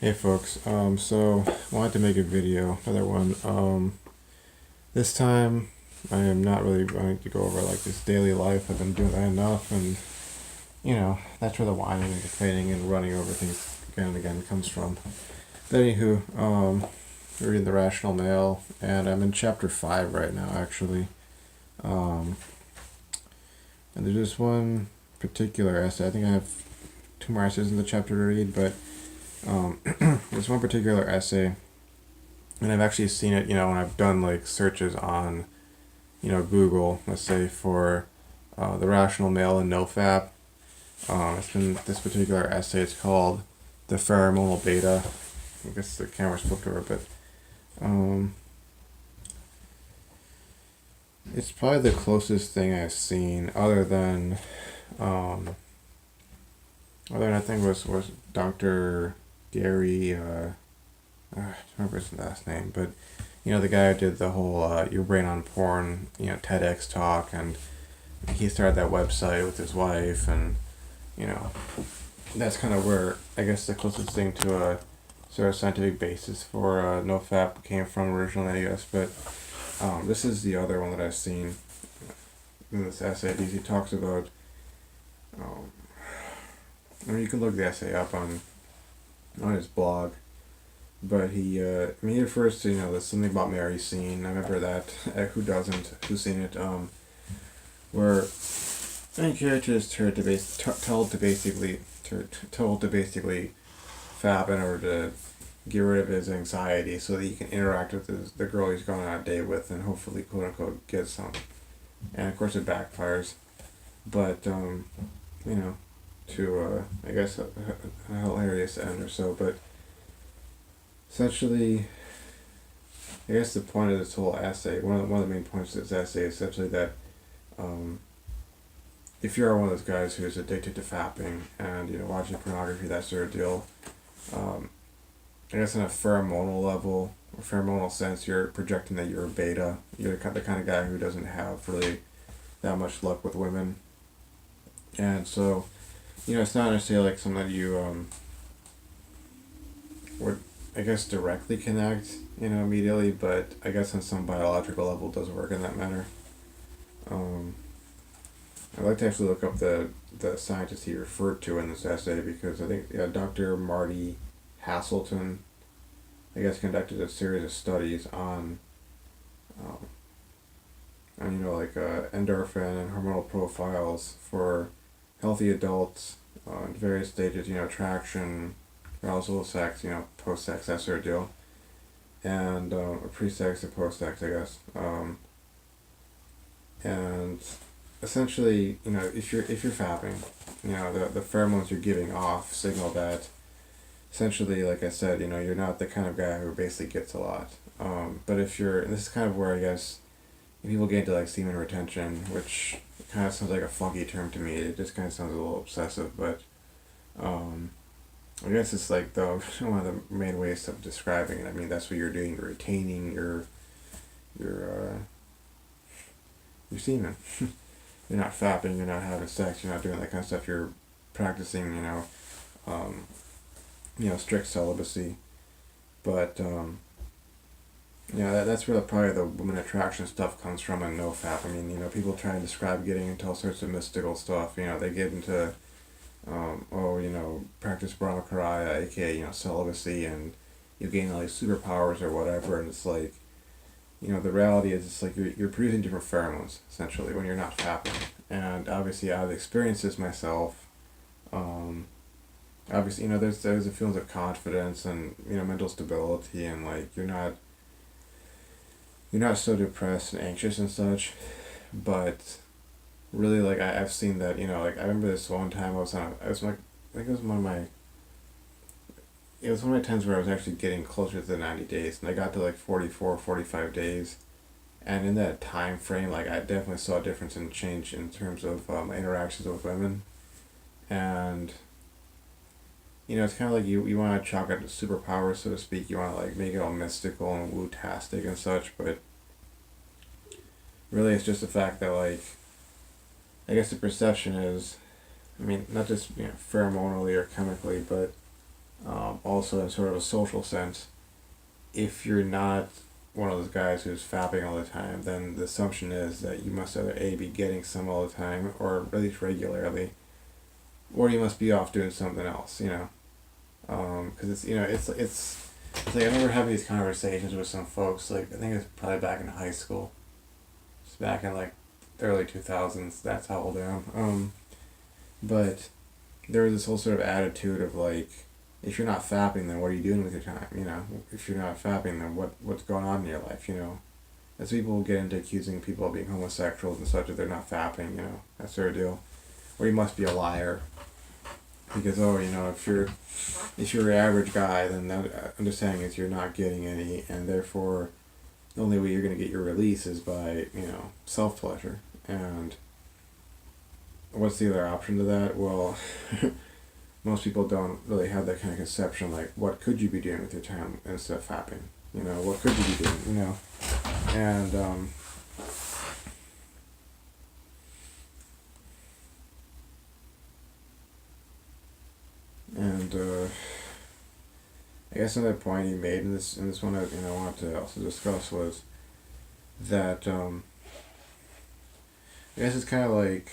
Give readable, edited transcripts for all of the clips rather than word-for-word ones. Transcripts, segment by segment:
Hey folks, so I wanted to make a video, another one. This time I am not really going to go over like this daily life. I've been doing that enough, and that's where the whining and complaining and running over things again and again comes from. But anywho, reading the Rational Male, and I'm in chapter 5 right now actually. Um, and there's this one particular essay. I think I have two more essays in the chapter to read, but there's one particular essay, and I've actually seen it, when I've done like searches on, Google, let's say for the Rational Male and NOFAP. It's been this particular essay. It's called the Pheromonal Beta. I guess the camera's flipped over, but um, it's probably the closest thing I've seen, other than I think was Dr. Gary. I don't remember his last name, but the guy who did the whole "Your Brain on Porn" TEDx talk, and he started that website with his wife, and you know that's kind of where I guess the closest thing to a sort of scientific basis for NoFap came from originally, I guess. But this is the other one that I've seen in this essay. He talks about. Um, you can look the essay up on his blog, but he refers to there's something about Mary scene. I remember that. Who doesn't? Who's seen it? Where any character is told to basically fap in order to get rid of his anxiety, so that he can interact with the girl he's going on a date with, and hopefully quote unquote get some. And of course it backfires, but to I guess a hilarious end or so. But essentially, I guess the point of this whole essay, one of the main points of this essay, is essentially that if you're one of those guys who's addicted to fapping and watching pornography, that sort of deal, I guess on a pheromonal level, or pheromonal sense, you're projecting that you're a beta. You're the kind of guy who doesn't have really that much luck with women, and so it's not necessarily like something that you would, I guess, directly connect, immediately, but I guess on some biological level it does work in that manner. I'd like to actually look up the scientist he referred to in this essay, because I think Dr. Marty Haselton, I guess, conducted a series of studies on endorphin and hormonal profiles for healthy adults in various stages, attraction, arousal, sex, post-sex, that sort of deal, and pre-sex and post-sex, I guess. And essentially, if you're fapping, the pheromones you're giving off signal that essentially, like I said, you're not the kind of guy who basically gets a lot. But if you're, and this is kind of where I guess people get into like semen retention, which kind of sounds like a funky term to me. It just kind of sounds a little obsessive, but I guess it's like one of the main ways of describing it. I mean, that's what you're doing. You're retaining your semen. You're not fapping. You're not having sex. You're not doing that kind of stuff. You're practicing, strict celibacy. But that's where probably the woman attraction stuff comes from, and NoFap. I mean, people try and describe getting into all sorts of mystical stuff. They get into, practice brahmacharya, aka, celibacy, and you gain all these superpowers or whatever, and it's like, the reality is it's like you're producing different pheromones, essentially, when you're not fapping. And obviously, I've experienced this myself. Obviously, there's a feeling of confidence and, mental stability, and like you're not so depressed and anxious and such, but really, like I've seen that, like I remember this one time I was like, I think it was one of my times where I was actually getting closer to the 90 days, and I got to like 44, 45 days, and in that time frame, like I definitely saw a difference in change in terms of my interactions with women, and it's kind of like you want to chalk it to superpowers, so to speak. You want to like make it all mystical and woo-tastic and such, but really it's just the fact that, like, I guess the perception is, I mean, not just pheromonally or chemically, but Also in sort of a social sense, if you're not one of those guys who's fapping all the time, then the assumption is that you must either A, be getting some all the time, or at least regularly, or you must be off doing something else, you know. Because it's like I remember having these conversations with some folks, like I think it was probably back in high school. It's back in like the early 2000s, that's how old I am. But there was this whole sort of attitude of like, if you're not fapping, then what are you doing with your time? You know, if you're not fapping, then what's going on in your life? You know, as people get into accusing people of being homosexuals and such if they're not fapping, you know, that sort of deal. Or you must be a liar because oh, you know, if you're an average guy, then that understanding is you're not getting any, and therefore the only way you're going to get your release is by self pleasure. And what's the other option to that? Well, most people don't really have that kind of conception. Like, what could you be doing with your time instead of fapping? You know, what could you be doing? You know, and and I guess another point he made in this one that I wanted to also discuss was that I guess it's kind of like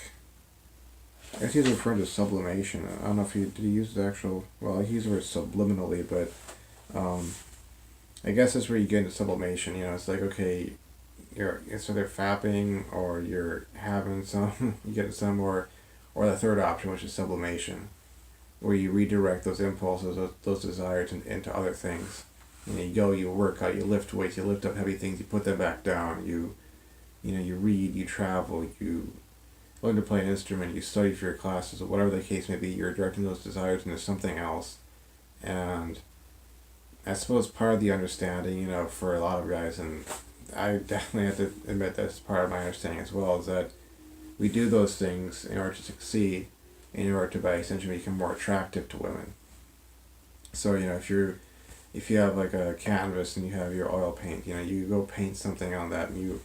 I guess he's referring to sublimation. I don't know if he use the actual he used the word subliminally, but I guess that's where you get into sublimation. You know, it's like okay, it's either fapping or you're having some, you get some, or the third option, which is sublimation, where you redirect those impulses, those desires into other things. You go, you work out, you lift weights, you lift up heavy things, you put them back down. You read, you travel, you learn to play an instrument, you study for your classes, or whatever the case may be. You're directing those desires into something else, and I suppose part of the understanding, for a lot of guys, and I definitely have to admit that's part of my understanding as well, is that we do those things in order to succeed, in order to by essentially become more attractive to women. So if you have like a canvas and you have your oil paint, you go paint something on that and you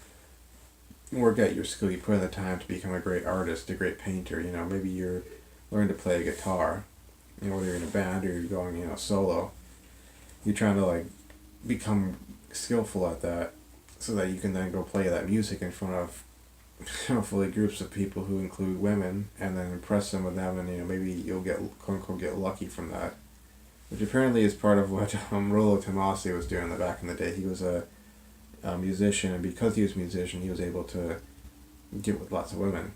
work out your skill. You put in the time to become a great artist, a great painter. Maybe you're learning to play a guitar. Whether you're in a band or you're going solo. You're trying to like become skillful at that, so that you can then go play that music in front of hopefully groups of people who include women, and then impress them with them, and maybe you'll get quote unquote get lucky from that, which apparently is part of what Rollo Tomassi was doing back in the day. He was a musician, and because he was a musician, he was able to get with lots of women.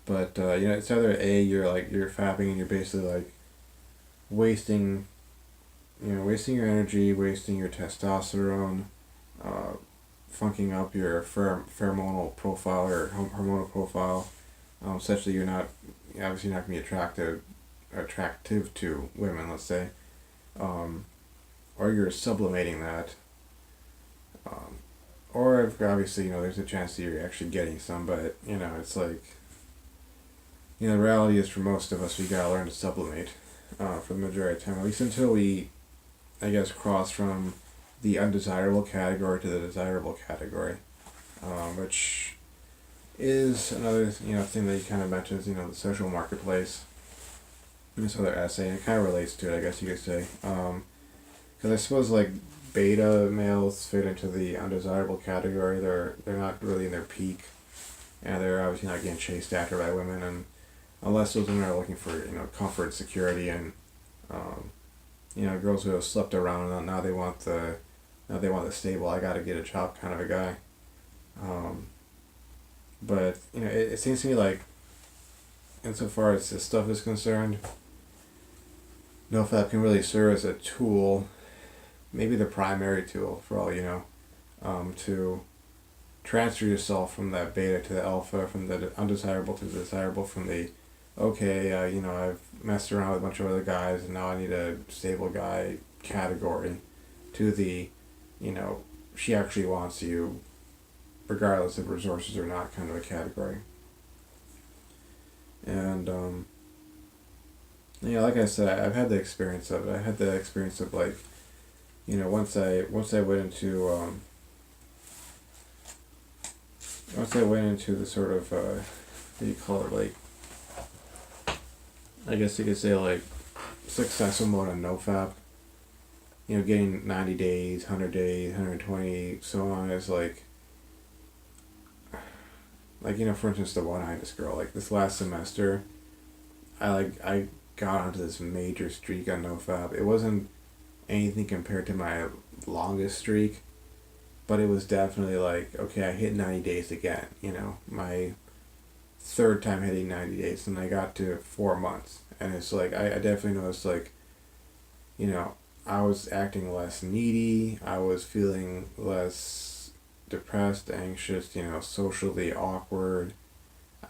But it's either A, you're fapping and you're basically like wasting your energy, wasting your testosterone, funking up your pheromonal profile or hormonal profile, such that you're obviously not going to be attractive to women, let's say, or you're sublimating that, or if obviously there's a chance that you're actually getting some, but it's like the reality is for most of us we gotta learn to sublimate, for the majority of the time, at least until we, I guess, cross from the undesirable category to the desirable category, which is another thing that he kind of mentions, the social marketplace. This other essay, and it kind of relates to it, I guess you could say, because I suppose like beta males fit into the undesirable category. They're not really in their peak, and they're obviously not getting chased after by women, and unless those women are looking for comfort, security, and girls who have slept around and now they want the stable, I gotta get a job kind of a guy. But it seems to me like, insofar as this stuff is concerned, NoFap can really serve as a tool, maybe the primary tool for all to transfer yourself from that beta to the alpha, from the undesirable to the desirable, from the I've messed around with a bunch of other guys and now I need a stable guy category, to the, she actually wants you regardless of resources or not kind of a category. And like I said, I've had the experience of it. I had the experience of like, once I went into the sort of what do you call it, like, I guess you could say like successful mode on NoFap. You know, getting 90 days, 100 days, 120, so on is like you know, for instance, the one-eyed girl. Like this last semester, I got onto this major streak on NoFap. It wasn't anything compared to my longest streak, but it was definitely like, okay, I hit 90 days again. You know, my third time hitting 90 days, and I got to 4 months, and it's like I definitely noticed like, you know, I was acting less needy. I was feeling less depressed, anxious, you know, socially awkward.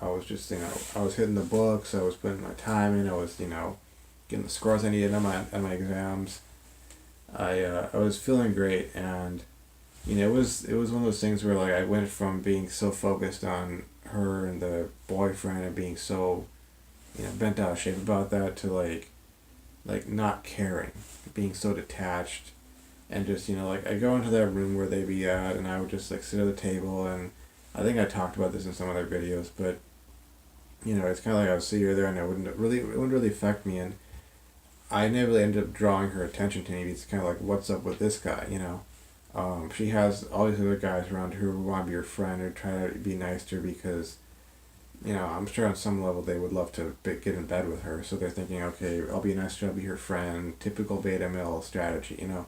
I was just, you know, I was hitting the books. I was putting my time in. I was, you know, getting the scores I needed on my exams. I was feeling great, and you know, it was one of those things where like I went from being so focused on her and the boyfriend and being so, you know, bent out of shape about that to like not caring, being so detached, and just, you know, like I go into that room where they be at, and I would just like sit at the table, and I think I talked about this in some other videos, but you know, it's kind of like I would see her there, and it wouldn't really affect me, and I never really ended up drawing her attention to me. It's kind of like, what's up with this guy, you know? She has all these other guys around her who want to be her friend or try to be nice to her because, you know, I'm sure on some level they would love to get in bed with her. So they're thinking, okay, I'll be nice to her, I'll be her friend. Typical beta male strategy, you know,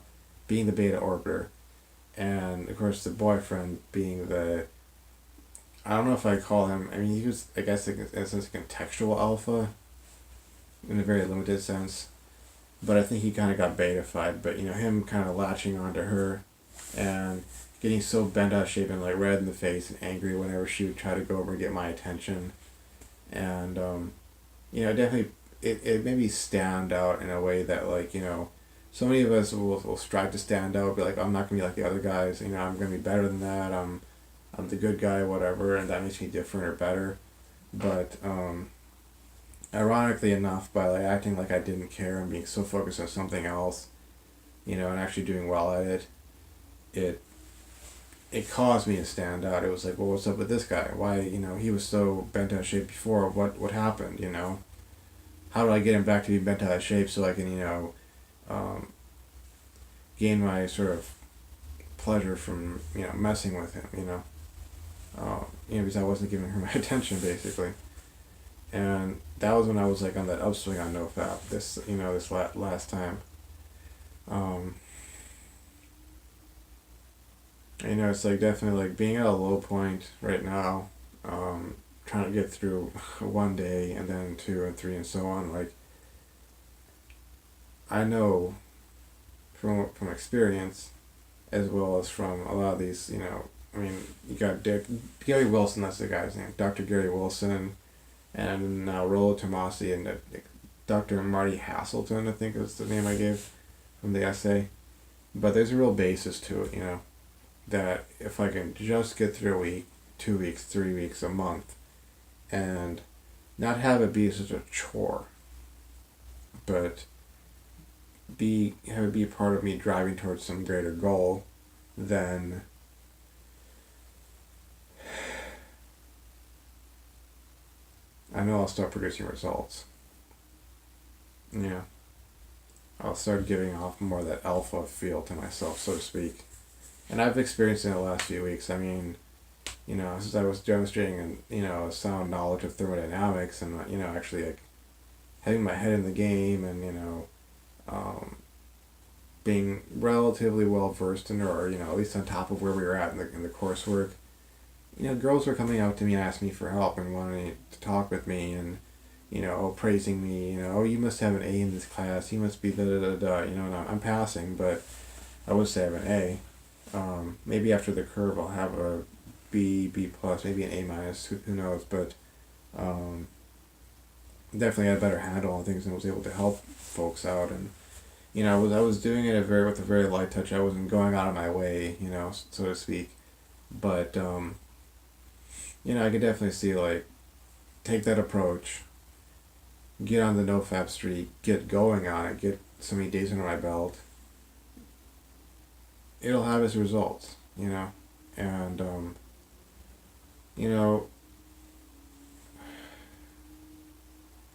being the beta orbiter. And of course, the boyfriend being the, I don't know if I call him, I mean, he was, I guess, in a sense, a contextual alpha in a very limited sense. But I think he kind of got betified. But, you know, him kind of latching onto her and getting so bent out of shape and like red in the face and angry whenever she would try to go over and get my attention. And, you know, definitely, it made me stand out in a way that, like, you know, so many of us will strive to stand out, be like, I'm not going to be like the other guys, you know, I'm going to be better than that, I'm the good guy, whatever, and that makes me different or better. But, ironically enough, by like acting like I didn't care and being so focused on something else, you know, and actually doing well at it, it it caused me to stand out. It was like, well, what's up with this guy? Why, you know, he was so bent out of shape before. What happened? You know, how do I get him back to be bent out of shape so I can, you know, um, gain my sort of pleasure from, you know, messing with him. You know, because I wasn't giving her my attention basically. And that was when I was like on that upswing on NoFap. This, you know, this last time. Um, you know, it's like definitely like being at a low point right now, trying to get through one day and then two and three and so on. Like, I know from experience, as well as from a lot of these, you know, I mean, you got Gary Wilson, that's the guy's name, Dr. Gary Wilson, and Rollo Tomassi, and Dr. Marty Hasselton, I think is the name I gave from the essay. But there's a real basis to it, you know, that if I can just get through a week, 2 weeks, 3 weeks, a month, and not have it be such a chore, but have it be a part of me driving towards some greater goal, then I know I'll start producing results. Yeah. I'll start giving off more of that alpha feel to myself, so to speak. And I've experienced it in the last few weeks. I mean, you know, since I was demonstrating, you know, a sound knowledge of thermodynamics and, you know, actually like having my head in the game and, you know, um, being relatively well versed in, or, you know, at least on top of where we were at in the coursework, you know, girls were coming out to me and asking me for help and wanting to talk with me and, you know, praising me, you know, oh, you must have an A in this class, you must be da da da da, you know, and I'm passing, but I would say I have an A. Maybe after the curve I'll have a B, B plus, maybe an A minus, who knows, but definitely had a better handle on things and was able to help folks out. And, you know, I was doing it with a very light touch. I wasn't going out of my way, you know, so to speak. But, you know, I could definitely see, like, take that approach, get on the NoFap streak, get going on it, get so many days under my belt. It'll have its results, you know, and, you know,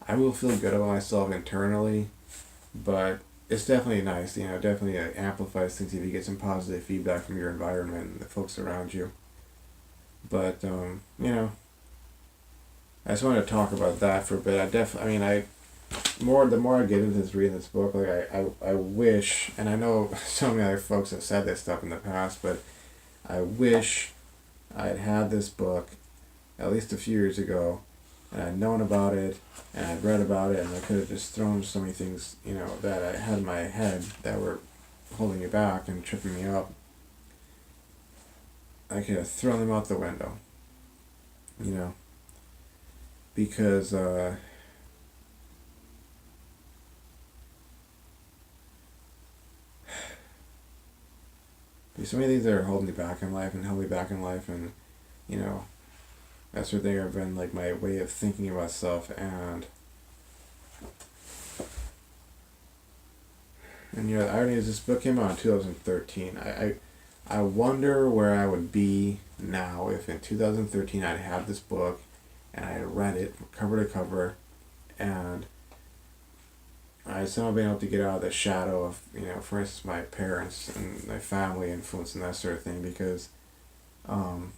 I will feel good about myself internally, but it's definitely nice. Definitely amplifies things if you get some positive feedback from your environment and the folks around you. But I just wanted to talk about that for a bit. The more I get into reading this book, like I wish, and I know so many other folks have said this stuff in the past, but I wish I had had this book at least a few years ago, and I'd known about it, and I'd read about it, and I could have just thrown so many things, that I had in my head that were holding me back and tripping me up. I could have thrown them out the window, you know, because there's so many things that are holding me back in life and held me back in life, and you know, that sort of thing have been like my way of thinking about stuff, and the irony is this book came out in 2013. I wonder where I would be now if in 2013 I'd had this book and I had read it cover to cover, and I had somehow been able to get out of the shadow of, for instance, my parents and my family influence and that sort of thing, because, um,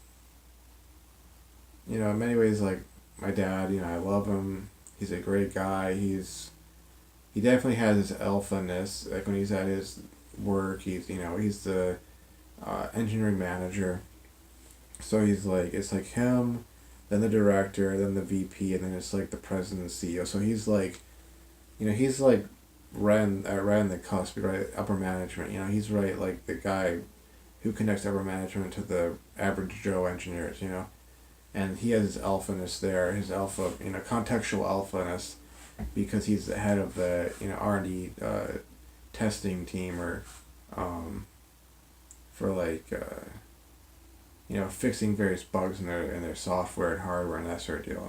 in many ways, like, my dad, I love him. He's a great guy. He definitely has his alpha-ness. Like, when he's at his work, he's the engineering manager. So he's like, it's like him, then the director, then the VP, and then it's like the president and CEO. So he's like, he's like right in the cusp, right, upper management. He's right, like the guy who connects upper management to the average Joe engineers. And he has his alphaness there, his alpha, contextual alphaness, because he's the head of the R&D testing team, or for like fixing various bugs in their software and hardware and that sort of deal.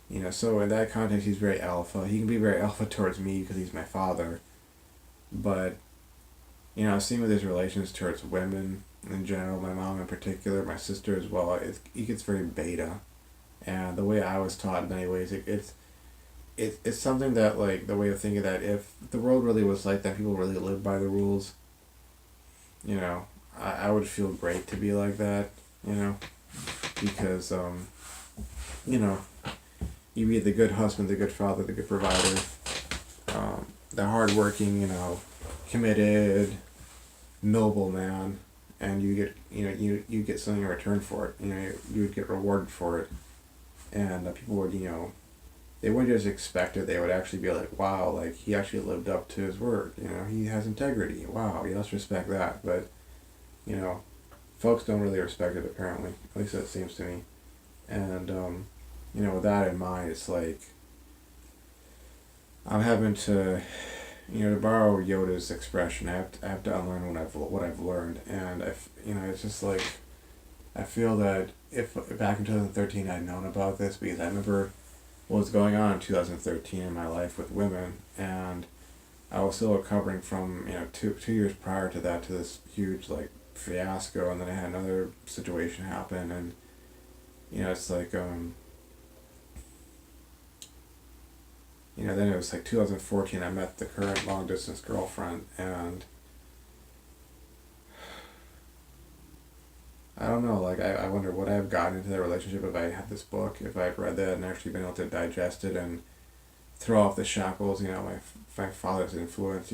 And so in that context, he's very alpha. He can be very alpha towards me because he's my father, but I've seen with his relations towards women in general, my mom in particular, my sister as well, he gets very beta. And the way I was taught in many ways, it's something that, like, the way of thinking that if the world really was like that, people really lived by the rules, I would feel great to be like that, because, you be the good husband, the good father, the good provider, the hardworking, committed, noble man, and you get, you get something in return for it. You would get rewarded for it, and people would, they wouldn't just expect it. They would actually be like, wow, like he actually lived up to his word. He has integrity. Wow, let's respect that. But, folks don't really respect it apparently. At least that seems to me. And with that in mind, it's like I'm having to, to borrow Yoda's expression, I have to unlearn what I've learned, and it's just like I feel that if back in 2013 I'd known about this, because I remember what was going on in 2013 in my life with women, and I was still recovering from 2 years prior to that, to this huge like fiasco, and then I had another situation happen, and it's like then it was like 2014 I met the current long distance girlfriend, and I don't know, like I wonder would I have gotten into that relationship if I had this book, if I had read that and actually been able to digest it and throw off the shackles, my father's influence, would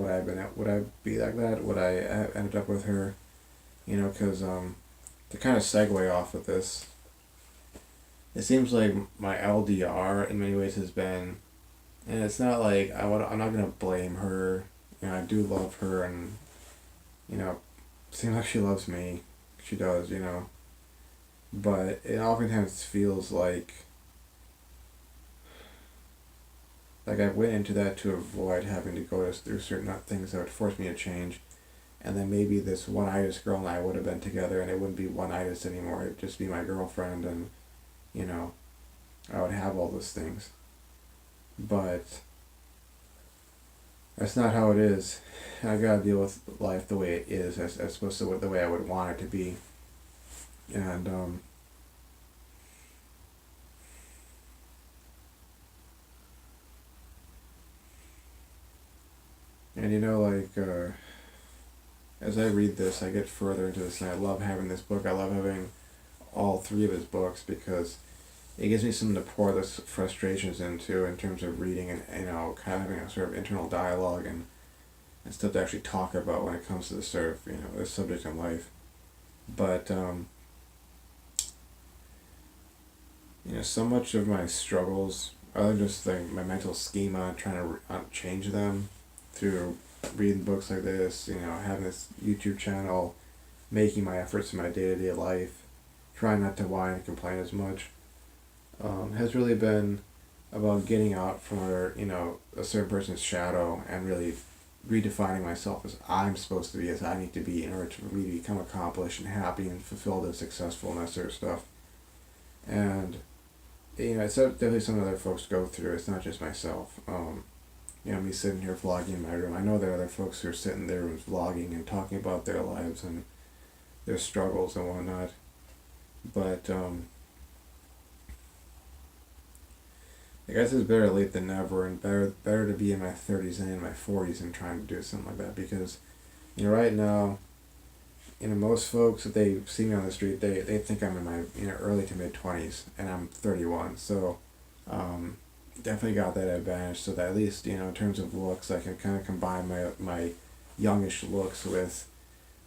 I be like that? Would I have ended up with her? Because to kind of segue off of this, it seems like my LDR in many ways has been, and it's not like I'm not gonna blame her. I do love her, and seems like she loves me. She does, but it oftentimes feels like I went into that to avoid having to go through certain things that would force me to change, and then maybe this one-itis girl and I would have been together, and it wouldn't be one-itis anymore. It'd just be my girlfriend, and I would have all those things. But that's not how it is. I gotta deal with life the way it is, as opposed to the way I would want it to be. And And as I read this, I get further into this, and I love having this book. I love having all three of his books because it gives me something to pour those frustrations into in terms of reading and kind of having a sort of internal dialogue and stuff to actually talk about when it comes to the sort of this subject in life. But so much of my struggles, other than just like my mental schema, trying to change them through reading books like this, having this YouTube channel, making my efforts in my day-to-day life, trying not to whine and complain as much, has really been about getting out from a certain person's shadow and really redefining myself as I'm supposed to be, as I need to be in order for me to become accomplished and happy and fulfilled and successful and that sort of stuff. And it's definitely something other folks go through. It's not just myself. Me sitting here vlogging in my room. I know there are other folks who are sitting in their rooms vlogging and talking about their lives and their struggles and whatnot. But I guess it's better late than never, and better to be in my 30s than in my 40s and trying to do something like that, because right now, most folks, if they see me on the street, they think I'm in my early to mid 20s, and I'm 31. So definitely got that advantage, so that at least in terms of looks, I can kind of combine my youngish looks with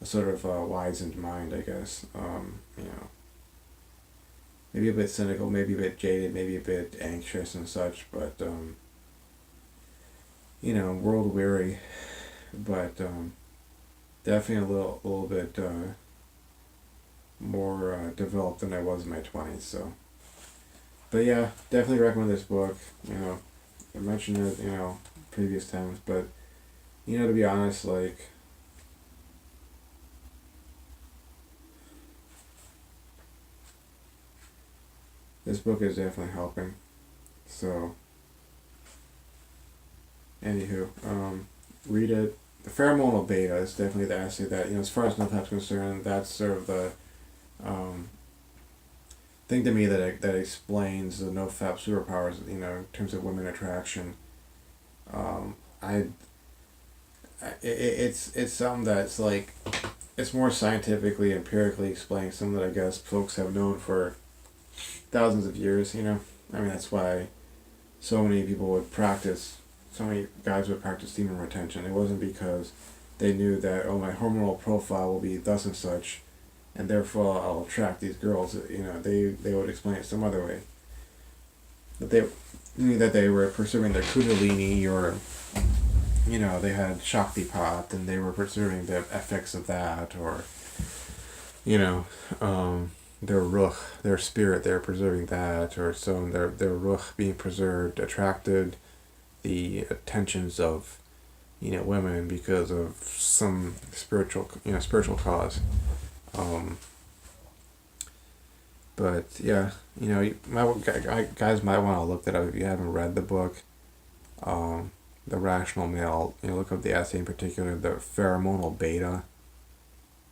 a sort of wizened mind, I guess. Maybe a bit cynical, maybe a bit jaded, maybe a bit anxious and such, but world weary, but definitely a little bit more developed than I was in my 20s. So, but yeah, definitely recommend this book. I mentioned it previous times, but to be honest, like, this book is definitely helping. So, anywho, read it. The Pheromonal Beta is definitely the essay that, as far as NOFAP is concerned, that's sort of the thing to me that explains the NOFAP superpowers, in terms of women attraction. It's something that's like, it's more scientifically, empirically explained, something that I guess folks have known for thousands of years. That's why so many guys would practice semen retention. It wasn't because they knew that, my hormonal profile will be thus and such, and therefore I'll attract these girls. They would explain it some other way. But they knew that they were pursuing their kundalini, or they had Shaktipat and they were pursuing the effects of that, or their ruch, their spirit, they're preserving that, or so their ruch being preserved attracted the attentions of women because of some spiritual cause. But yeah, guys might want to look that up if you haven't read the book. The Rational Male. Look up the essay in particular, the Pheromonal Beta,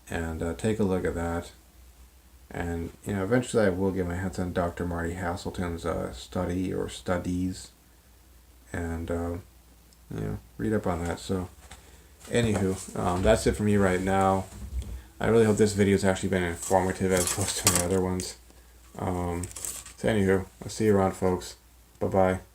and take a look at that. And eventually I will get my hands on Dr. Marty Hasselton's study or studies, and read up on that. So, anywho, that's it for me right now. I really hope this video has actually been informative as opposed to my other ones. So anywho, I'll see you around, folks. Bye bye.